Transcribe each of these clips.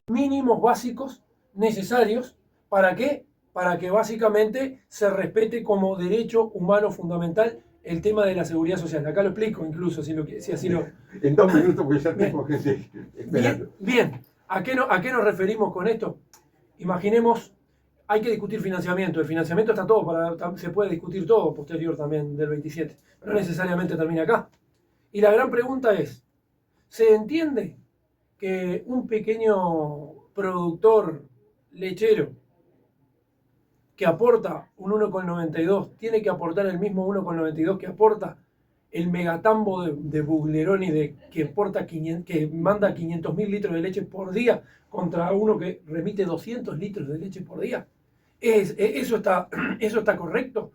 Mínimos básicos necesarios. ¿Para qué? Para que básicamente se respete como derecho humano fundamental el tema de la seguridad social. Acá lo explico incluso, si así lo... En 2 minutos, porque ya tengo gente esperando. Bien. ¿A qué nos referimos con esto? Imaginemos, hay que discutir financiamiento. El financiamiento está todo, se puede discutir todo posterior también del 27. No necesariamente termina acá. Y la gran pregunta es, ¿se entiende que un pequeño productor lechero que aporta un 1,92 tiene que aportar el mismo 1,92 que aporta el megatambo de Bugleroni que manda 500.000 litros de leche por día contra uno que remite 200 litros de leche por día? ¿Eso está correcto?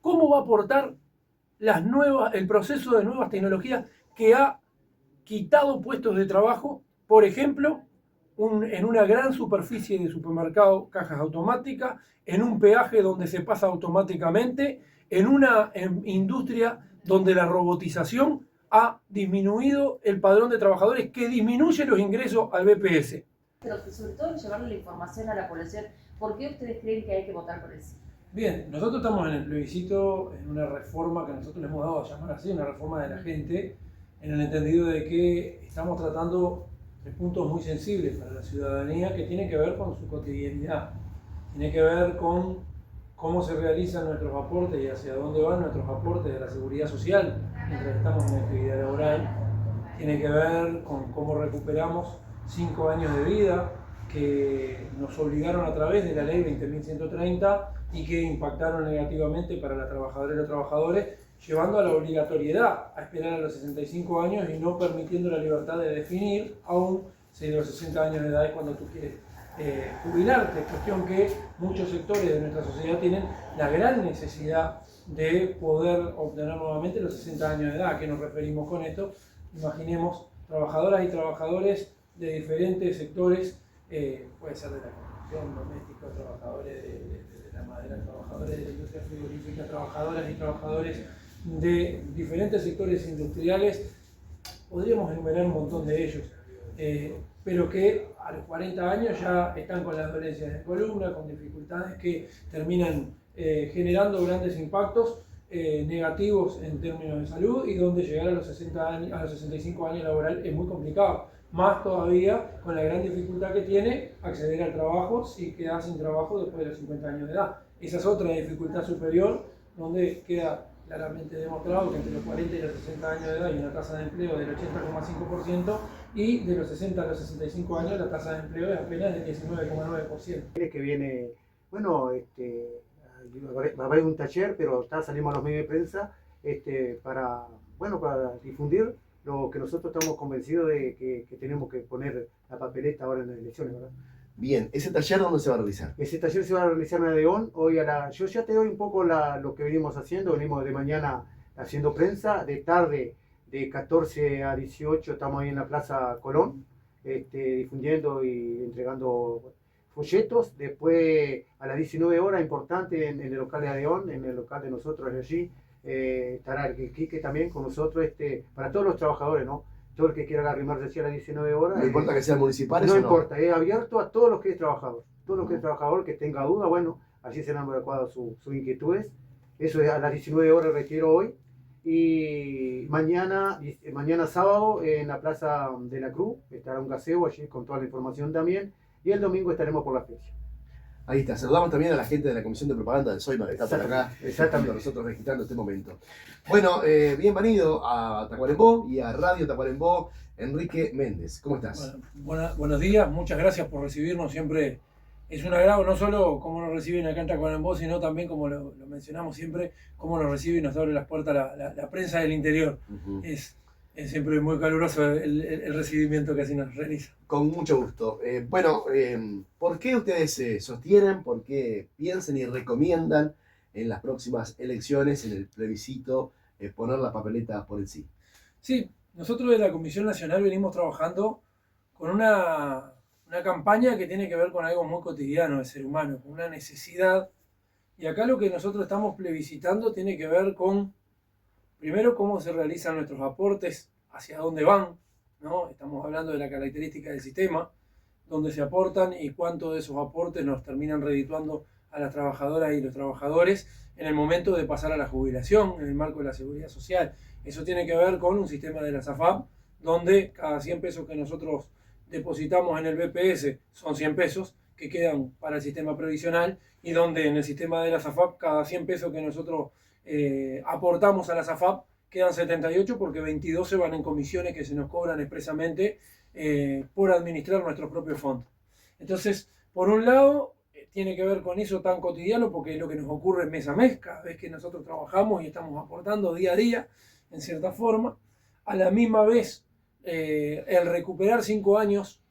¿Cómo va a aportar el proceso de nuevas tecnologías que ha quitado puestos de trabajo? Por ejemplo, en una gran superficie de supermercado, cajas automáticas, en un peaje donde se pasa automáticamente, en una industria donde la robotización ha disminuido el padrón de trabajadores, que disminuye los ingresos al BPS. Pero sobre todo llevarle la información a la población. ¿Por qué ustedes creen que hay que votar por eso? Bien, nosotros estamos en el plebiscito, en una reforma que nosotros le hemos dado a llamar así, una reforma de la gente, en el entendido de que estamos tratando de puntos muy sensibles para la ciudadanía que tienen que ver con su cotidianidad, tiene que ver con cómo se realizan nuestros aportes y hacia dónde van nuestros aportes de la seguridad social mientras estamos en la actividad laboral, tiene que ver con cómo recuperamos 5 años de vida que nos obligaron a través de la ley 20.130 y que impactaron negativamente para las trabajadoras y los trabajadores, llevando a la obligatoriedad a esperar a los 65 años y no permitiendo la libertad de definir, aún si de los 60 años de edad es cuando tú quieres jubilarte. Cuestión que muchos sectores de nuestra sociedad tienen la gran necesidad de poder obtener nuevamente los 60 años de edad. ¿A qué nos referimos con esto? Imaginemos trabajadoras y trabajadores de diferentes sectores, puede ser de la construcción doméstica, trabajadores de la madera, trabajadores de la industria frigorífica, trabajadoras y trabajadores de diferentes sectores industriales, podríamos enumerar un montón de ellos, pero que a los 40 años ya están con las dolencias de columna, con dificultades que terminan generando grandes impactos negativos en términos de salud, y donde llegar a los 60 años, a los 65 años laboral es muy complicado. Más todavía con la gran dificultad que tiene acceder al trabajo si queda sin trabajo después de los 50 años de edad. Esa es otra dificultad superior, donde queda claramente demostrado que entre los 40 y los 60 años de edad hay una tasa de empleo del 80,5%, y de los 60 a los 65 años la tasa de empleo es apenas del 19,9%. Que viene, bueno, va a haber un taller, pero salimos a los medios de prensa para difundir lo que nosotros estamos convencidos de que tenemos que poner la papeleta ahora en las elecciones, ¿verdad? Bien, ¿ese taller dónde se va a realizar? Ese taller se va a realizar en León. Yo ya te doy un poco lo que venimos haciendo. Venimos de mañana haciendo prensa, de tarde de 14 a 18 estamos ahí en la Plaza Colón, difundiendo y entregando folletos. Después a las 19 horas, importante, en el local de León, en el local de nosotros allí, estará el Quique también con nosotros, para todos los trabajadores, ¿no? Todo el que quiera arrimarse así a las 19 horas. No importa que sean municipales. No importa, es abierto a todos los que es trabajador. Todo lo que es trabajador, que tenga duda, bueno, así serán adecuadas sus inquietudes. Eso es a las 19 horas, retiro hoy. Y mañana sábado en la Plaza de la Cruz estará un gazebo allí con toda la información también. Y el domingo estaremos por la fecha. Ahí está, saludamos también a la gente de la Comisión de Propaganda del SOIMA que está por acá, exactamente, nosotros registrando este momento. Bueno, bienvenido a Tacuarembó y a Radio Tacuarembó, Enrique Méndez. ¿Cómo estás? Buenos días, muchas gracias por recibirnos. Siempre es un agrado, no solo cómo nos reciben acá en Tacuarembó, sino también, como lo mencionamos siempre, cómo nos recibe y nos abre las puertas la prensa del interior. Es siempre muy caluroso el recibimiento que así nos realiza. Con mucho gusto. ¿Por qué ustedes sostienen, por qué piensan y recomiendan en las próximas elecciones, en el plebiscito, poner la papeleta por el sí? Sí, nosotros de la Comisión Nacional venimos trabajando con una campaña que tiene que ver con algo muy cotidiano del ser humano, con una necesidad. Y acá lo que nosotros estamos plebiscitando tiene que ver con, primero, cómo se realizan nuestros aportes, hacia dónde van, ¿no? Estamos hablando de la característica del sistema, donde se aportan y cuánto de esos aportes nos terminan redituando a las trabajadoras y los trabajadores en el momento de pasar a la jubilación, en el marco de la seguridad social. Eso tiene que ver con un sistema de la SAFAP, donde cada 100 pesos que nosotros depositamos en el BPS son 100 pesos que quedan para el sistema previsional, y donde en el sistema de la SAFAP cada 100 pesos que nosotros aportamos a la SAFAP quedan 78, porque 22 se van en comisiones que se nos cobran expresamente por administrar nuestros propios fondos. Entonces, por un lado, tiene que ver con eso tan cotidiano, porque es lo que nos ocurre mes a mes, cada vez que nosotros trabajamos y estamos aportando día a día, en cierta forma. A la misma vez, el recuperar 5 años,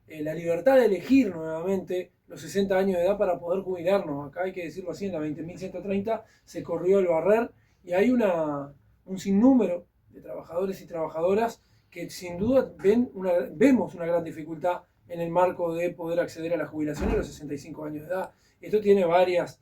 la libertad de elegir nuevamente los 60 años de edad para poder jubilarnos. Acá hay que decirlo así, en la 20.130 se corrió el barrer, y hay un sinnúmero de trabajadores y trabajadoras que sin duda vemos una gran dificultad en el marco de poder acceder a la jubilación a los 65 años de edad. Esto tiene varias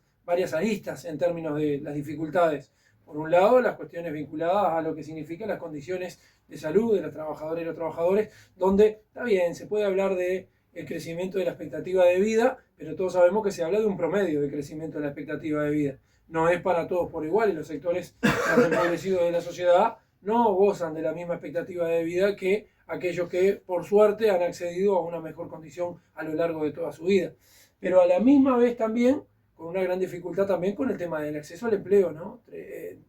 aristas en términos de las dificultades. Por un lado, las cuestiones vinculadas a lo que significan las condiciones de salud de las trabajadoras y los trabajadores, donde está bien, se puede hablar de el crecimiento de la expectativa de vida, pero todos sabemos que se habla de un promedio de crecimiento de la expectativa de vida. No es para todos por igual, y los sectores más empobrecidos de la sociedad no gozan de la misma expectativa de vida que aquellos que, por suerte, han accedido a una mejor condición a lo largo de toda su vida. Pero a la misma vez también, con una gran dificultad también con el tema del acceso al empleo, ¿no?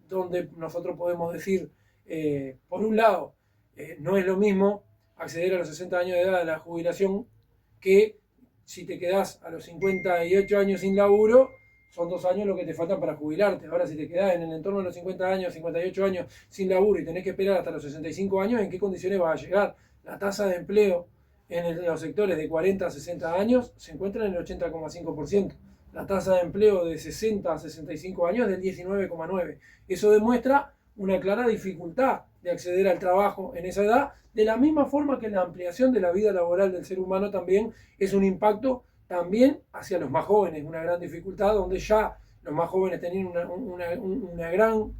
Donde nosotros podemos decir, por un lado, no es lo mismo acceder a los 60 años de edad a la jubilación que si te quedás a los 58 años sin laburo, son 2 años lo que te faltan para jubilarte. Ahora, si te quedás en el entorno de los 50 años, 58 años sin laburo y tenés que esperar hasta los 65 años, ¿en qué condiciones vas a llegar? La tasa de empleo en los sectores de 40 a 60 años se encuentra en el 80,5%. La tasa de empleo de 60 a 65 años es del 19,9%. Eso demuestra una clara dificultad de acceder al trabajo en esa edad, de la misma forma que la ampliación de la vida laboral del ser humano también es un impacto también hacia los más jóvenes, una gran dificultad donde ya los más jóvenes tenían una gran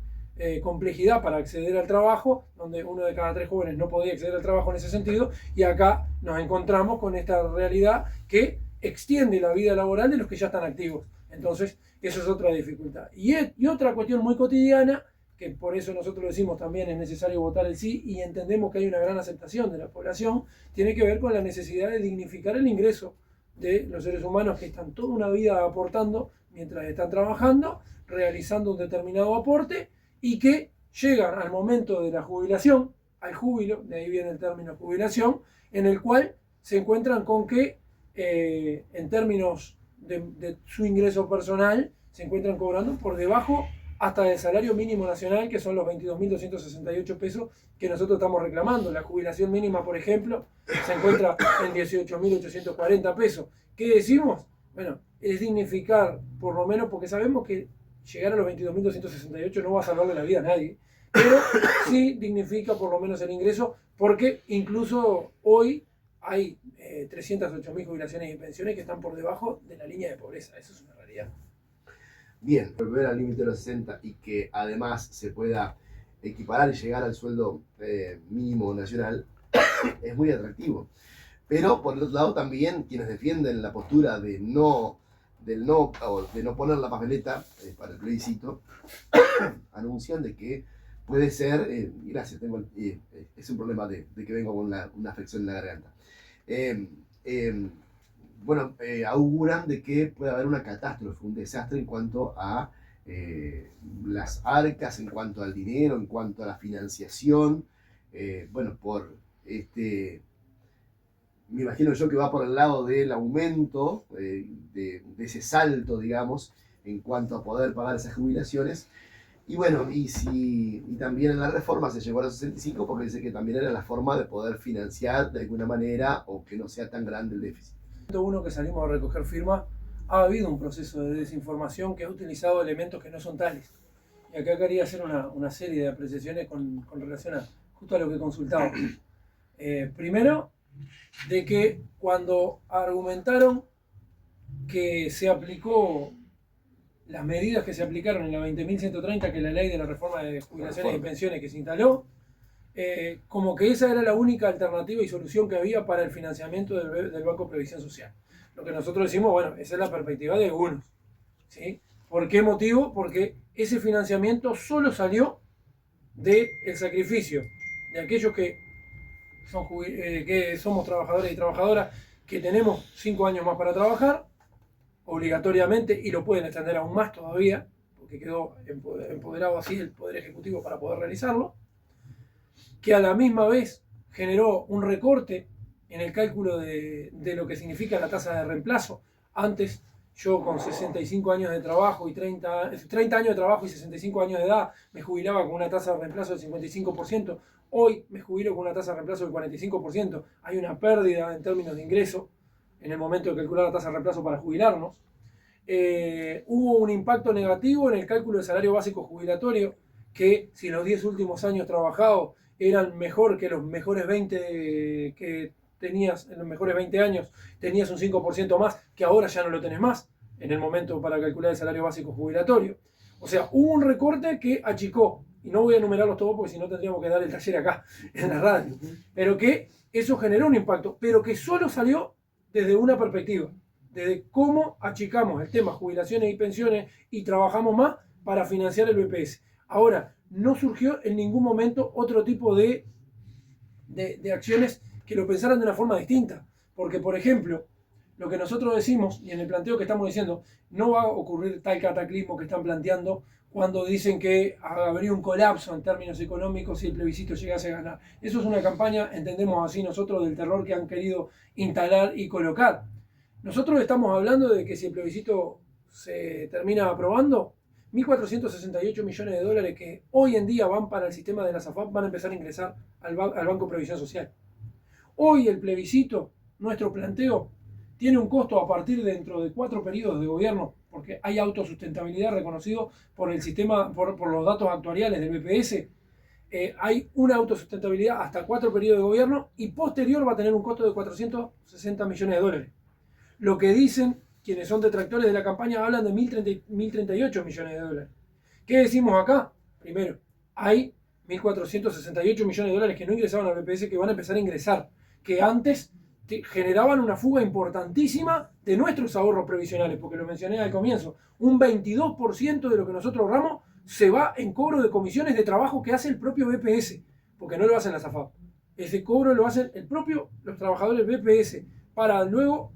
complejidad para acceder al trabajo, donde 1 de cada 3 jóvenes no podía acceder al trabajo en ese sentido, y acá nos encontramos con esta realidad que extiende la vida laboral de los que ya están activos. Entonces, eso es otra dificultad. Y otra cuestión muy cotidiana, que por eso nosotros decimos también es necesario votar el sí, y entendemos que hay una gran aceptación de la población, tiene que ver con la necesidad de dignificar el ingreso de los seres humanos que están toda una vida aportando mientras están trabajando, realizando un determinado aporte, y que llegan al momento de la jubilación, al júbilo, de ahí viene el término jubilación, en el cual se encuentran con que en términos de su ingreso personal se encuentran cobrando por debajo hasta del salario mínimo nacional, que son los 22.268 pesos que nosotros estamos reclamando. La jubilación mínima, por ejemplo, se encuentra en 18.840 pesos. ¿Qué decimos? Bueno, es dignificar, por lo menos, porque sabemos que llegar a los 22.268 no va a salvarle la vida a nadie, pero sí dignifica por lo menos el ingreso, porque incluso hoy hay 308.000 jubilaciones y pensiones que están por debajo de la línea de pobreza. Eso es una realidad. Bien, volver al límite de los 60 y que además se pueda equiparar y llegar al sueldo mínimo nacional es muy atractivo. Pero por el otro lado también quienes defienden la postura de no poner la papeleta para el plebiscito anuncian de que puede ser, gracias, es un problema de que vengo con una afección en la garganta. Auguran de que puede haber una catástrofe, un desastre en cuanto a las arcas, en cuanto al dinero, en cuanto a la financiación, me imagino yo que va por el lado del aumento, de ese salto, digamos, en cuanto a poder pagar esas jubilaciones. Y bueno, y también en la reforma se llegó a los 65 porque dice que también era la forma de poder financiar de alguna manera o que no sea tan grande el déficit. Uno que salimos a recoger firmas, ha habido un proceso de desinformación que ha utilizado elementos que no son tales. Y acá quería hacer una serie de apreciaciones con relación a justo a lo que consultaba. Primero, de que cuando argumentaron que se aplicó las medidas que se aplicaron en la 20.130, que es la ley de la reforma de jubilaciones y pensiones que se instaló, como que esa era la única alternativa y solución que había para el financiamiento del Banco de Previsión Social. Lo que nosotros decimos, bueno, esa es la perspectiva de algunos, ¿sí? ¿Por qué motivo? Porque ese financiamiento solo salió del sacrificio de aquellos que somos trabajadores y trabajadoras que tenemos 5 años más para trabajar, obligatoriamente, y lo pueden extender aún más todavía, porque quedó empoderado así el Poder Ejecutivo para poder realizarlo, que a la misma vez generó un recorte en el cálculo de lo que significa la tasa de reemplazo. Antes, yo con 65 años de trabajo y 30 años de trabajo y 65 años de edad, me jubilaba con una tasa de reemplazo del 55%. Hoy me jubilo con una tasa de reemplazo del 45%. Hay una pérdida en términos de ingreso en el momento de calcular la tasa de reemplazo para jubilarnos. Hubo un impacto negativo en el cálculo del salario básico jubilatorio, que si los 10 últimos años trabajados eran mejor que los mejores 20 que tenías, en los mejores 20 años tenías un 5% más, que ahora ya no lo tenés más en el momento para calcular el salario básico jubilatorio. O sea, hubo un recorte que achicó, y no voy a enumerarlos todos porque si no tendríamos que dar el taller acá en la radio, pero que eso generó un impacto, pero que solo salió desde una perspectiva, desde cómo achicamos el tema jubilaciones y pensiones y trabajamos más para financiar el BPS. Ahora, no surgió en ningún momento otro tipo de acciones que lo pensaran de una forma distinta. Porque, por ejemplo, lo que nosotros decimos, y en el planteo que estamos diciendo, no va a ocurrir tal cataclismo que están planteando cuando dicen que habría un colapso en términos económicos si el plebiscito llegase a ganar. Eso es una campaña, entendemos así nosotros, del terror que han querido instalar y colocar. Nosotros estamos hablando de que si el plebiscito se termina aprobando, 1.468 millones de dólares que hoy en día van para el sistema de la SAFAP van a empezar a ingresar al Banco de Previsión Social. Hoy el plebiscito, nuestro planteo, tiene un costo a partir dentro de 4 periodos de gobierno, porque hay autosustentabilidad reconocido por el sistema, por los datos actuariales del BPS. Hay una autosustentabilidad hasta 4 periodos de gobierno y posterior va a tener un costo de 460 millones de dólares. Lo que dicen quienes son detractores de la campaña hablan de 1.038 millones de dólares. ¿Qué decimos acá? Primero, hay 1.468 millones de dólares que no ingresaban al BPS que van a empezar a ingresar, que antes generaban una fuga importantísima de nuestros ahorros previsionales, porque lo mencioné al comienzo, un 22% de lo que nosotros ahorramos se va en cobro de comisiones de trabajo que hace el propio BPS, porque no lo hacen la SAFAP. Ese cobro lo hacen los trabajadores del BPS, para luego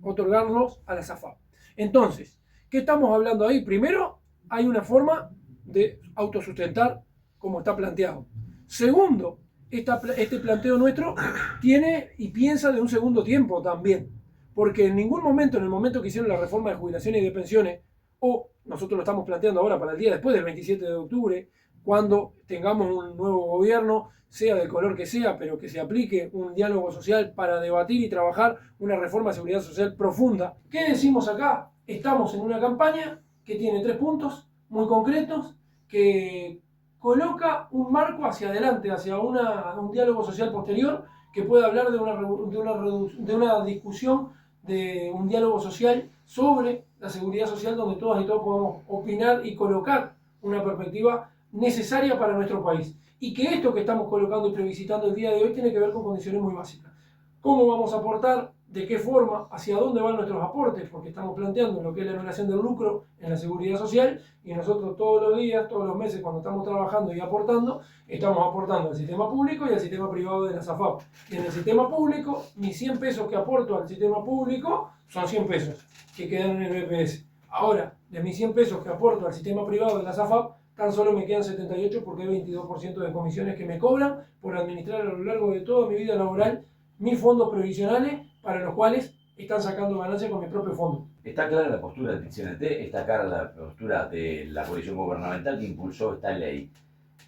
otorgarlos a la SAFAP. Entonces, ¿qué estamos hablando ahí? Primero, hay una forma de autosustentar como está planteado. Segundo, este planteo nuestro tiene y piensa de un segundo tiempo también, porque en ningún momento, en el momento que hicieron la reforma de jubilaciones y de pensiones, o nosotros lo estamos planteando ahora para el día después del 27 de octubre, cuando tengamos un nuevo gobierno, sea del color que sea, pero que se aplique un diálogo social para debatir y trabajar una reforma de seguridad social profunda. ¿Qué decimos acá? Estamos en una campaña que tiene 3 puntos muy concretos, que coloca un marco hacia adelante, hacia un diálogo social posterior, que pueda hablar de una discusión, de un diálogo social sobre la seguridad social, donde todas y todos podamos opinar y colocar una perspectiva necesaria para nuestro país. Y que esto que estamos colocando y previsitando el día de hoy tiene que ver con condiciones muy básicas. ¿Cómo vamos a aportar? ¿De qué forma? ¿Hacia dónde van nuestros aportes? Porque estamos planteando lo que es la anulación del lucro en la seguridad social, y nosotros todos los días, todos los meses, cuando estamos trabajando y aportando, estamos aportando al sistema público y al sistema privado de la SAFAP. Y en el sistema público, mis 100 pesos que aporto al sistema público son 100 pesos que quedan en el BPS. Ahora, de mis 100 pesos que aporto al sistema privado de la SAFAP, tan solo me quedan 78 porque hay 22% de comisiones que me cobran por administrar a lo largo de toda mi vida laboral mis fondos previsionales, para los cuales están sacando ganancias con mi propio fondo. Está clara la postura del PIT-CNT, está clara la postura de la coalición gubernamental que impulsó esta ley.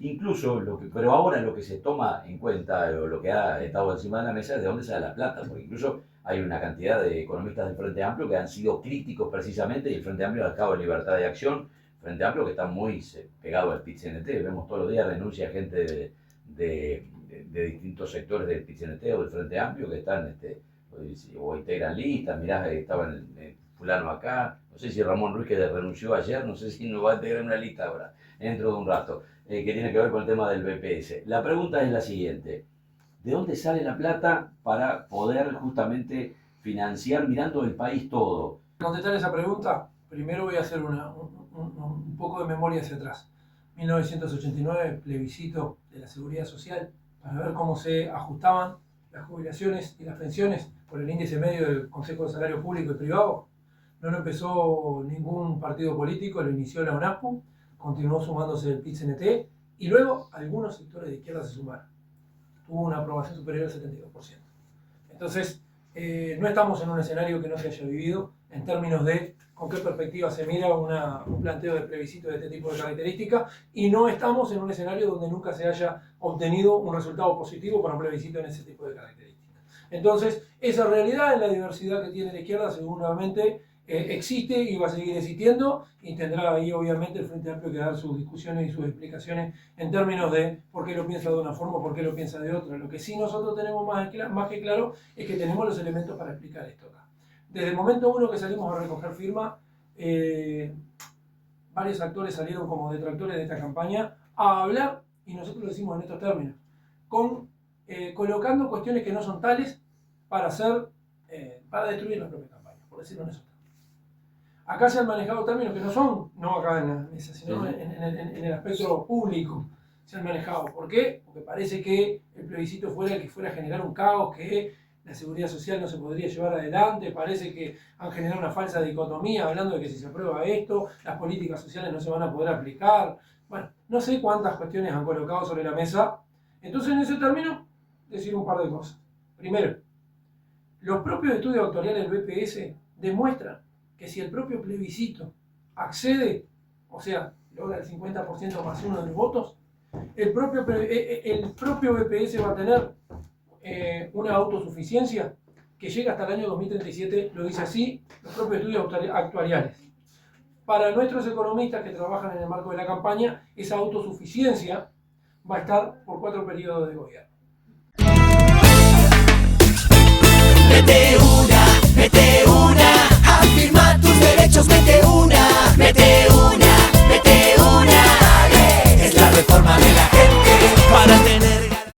Incluso, pero ahora lo que se toma en cuenta, o lo que ha estado encima de la mesa, es de dónde sale la plata, porque incluso hay una cantidad de economistas del Frente Amplio que han sido críticos precisamente, y el Frente Amplio ha dejado en libertad de acción. Frente Amplio que está muy pegado al PIT-CNT, vemos todos los días renuncia gente de distintos sectores del PIT-CNT o del Frente Amplio que están o integran listas. Mirá, estaban fulano acá, no sé si Ramón Ruiz, que renunció ayer, no sé si nos va a integrar una lista ahora, dentro de un rato. que tiene que ver con el tema del BPS. La pregunta es la siguiente. ¿De dónde sale la plata para poder justamente financiar mirando el país todo? Para contestar esa pregunta, primero voy a hacer un poco de memoria hacia atrás. 1989, plebiscito de la Seguridad Social, para ver cómo se ajustaban las jubilaciones y las pensiones por el índice medio del Consejo de Salario Público y Privado. No lo empezó ningún partido político, lo inició la ONASPU, continuó sumándose el PIT-CNT y luego algunos sectores de izquierda se sumaron. Tuvo una aprobación superior al 72%. Entonces, no estamos en un escenario que no se haya vivido en términos de con qué perspectiva se mira un planteo de plebiscito de este tipo de características, y no estamos en un escenario donde nunca se haya obtenido un resultado positivo para un plebiscito en ese tipo de características. Entonces, esa realidad en la diversidad que tiene la izquierda seguramente existe y va a seguir existiendo, y tendrá ahí obviamente el Frente Amplio que dar sus discusiones y sus explicaciones en términos de por qué lo piensa de una forma o por qué lo piensa de otra. Lo que sí nosotros tenemos más que claro es que tenemos los elementos para explicar esto acá. Desde el momento uno que salimos a recoger firma, varios actores salieron como detractores de esta campaña a hablar, y nosotros lo decimos en estos términos, colocando cuestiones que no son tales para destruir la propia campaña, por decirlo en esos términos. Acá se han manejado términos que no son, no acá en la mesa, sino en el aspecto público se han manejado. ¿Por qué? Porque parece que el plebiscito fuera el que fuera a generar un caos, que la seguridad social no se podría llevar adelante, parece que han generado una falsa dicotomía hablando de que si se aprueba esto, las políticas sociales no se van a poder aplicar. Bueno, no sé cuántas cuestiones han colocado sobre la mesa. Entonces, en ese término, decir un par de cosas. Primero, los propios estudios actuariales del BPS demuestran que si el propio plebiscito accede, o sea, logra el 50% más uno de los votos, el propio BPS va a tener una autosuficiencia que llega hasta el año 2037, lo dice así los propios estudios actuariales. Para nuestros economistas que trabajan en el marco de la campaña, esa autosuficiencia va a estar por 4 periodos de gobierno. Mete una, afirma tus derechos, mete